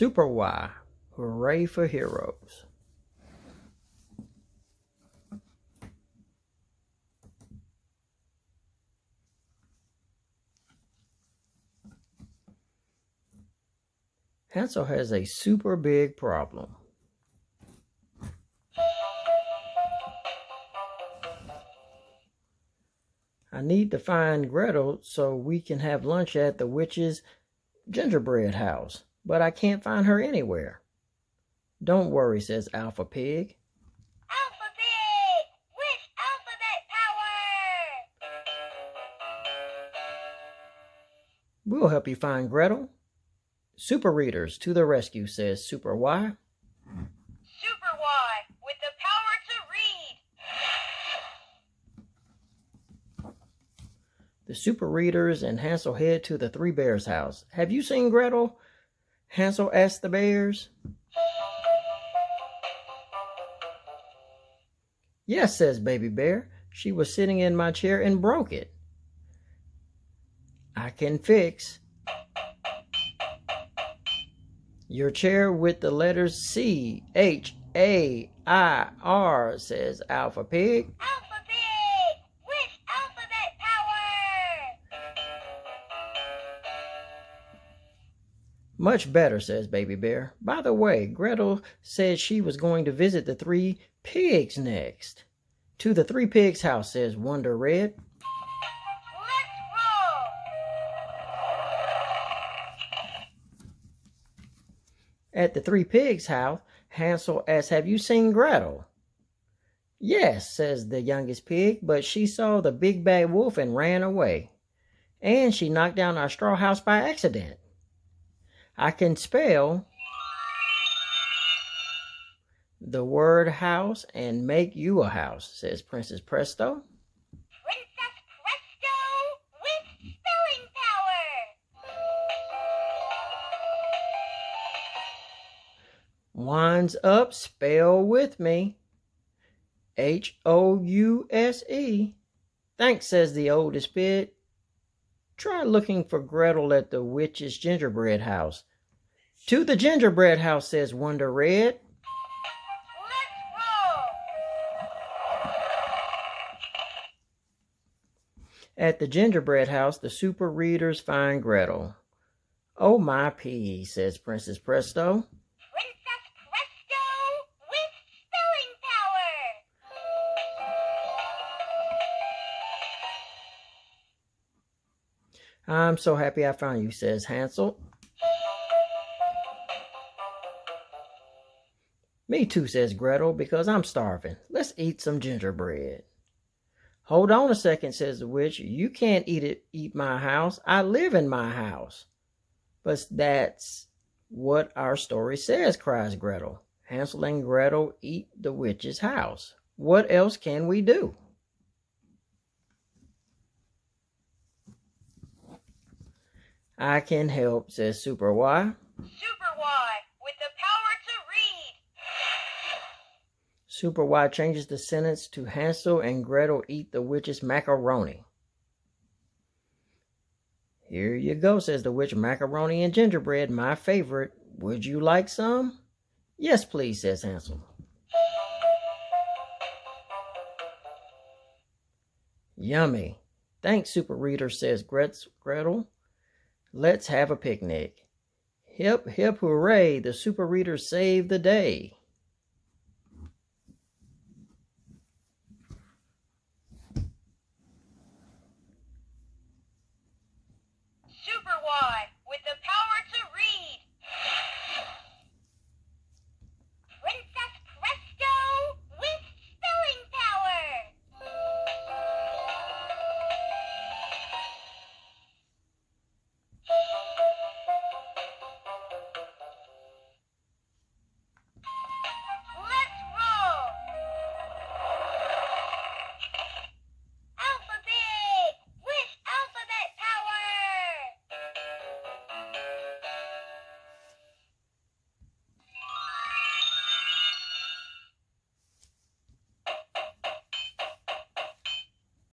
Super Y, hooray for heroes. Hansel has a super big problem. I need to find Gretel so we can have lunch at the witch's gingerbread house, but I can't find her anywhere. Don't worry, says Alpha Pig. Alpha Pig! Which alphabet power? We'll help you find Gretel. Super Readers to the rescue, says Super Y. Super Y, with the power to read. The Super Readers and Hansel head to the Three Bears' house. Have you seen Gretel? Hansel asked the bears. Yes, says Baby Bear. She was sitting in my chair and broke it. I can fix your chair with the letters C-H-A-I-R, says Alpha Pig. Alpha Pig! Which alphabet power? Much better, says Baby Bear. By the way, Gretel said she was going to visit the Three Pigs next. To the Three Pigs' house, says Wonder Red. Let's roll! At the Three Pigs' house, Hansel asks, have you seen Gretel? Yes, says the youngest pig, but she saw the big bad wolf and ran away. And she knocked down our straw house by accident. I can spell the word house and make you a house, says Princess Presto. Princess Presto with spelling power! Wands up, spell with me. H-O-U-S-E. Thanks, says the oldest pig. Try looking for Gretel at the witch's gingerbread house. To the gingerbread house, says Wonder Red. Let's roll! At the gingerbread house, the Super Readers find Gretel. Oh my pea, says Princess Presto. Princess Presto with spelling power! I'm so happy I found you, says Hansel. Me too, says Gretel, because I'm starving. Let's eat some gingerbread. Hold on a second, says the witch. You can't eat my house. I live in my house. But that's what our story says, cries Gretel. Hansel and Gretel eat the witch's house. What else can we do? I can help, says Super Y. Super Y, with the power to read. Super Y changes the sentence to Hansel and Gretel eat the witch's macaroni. Here you go, says the witch. Macaroni and gingerbread, my favorite. Would you like some? Yes, please, says Hansel. Yummy. Thanks, Super Reader, says Gretel. Let's have a picnic. Hip, hip, hooray, the Super Readers saved the day.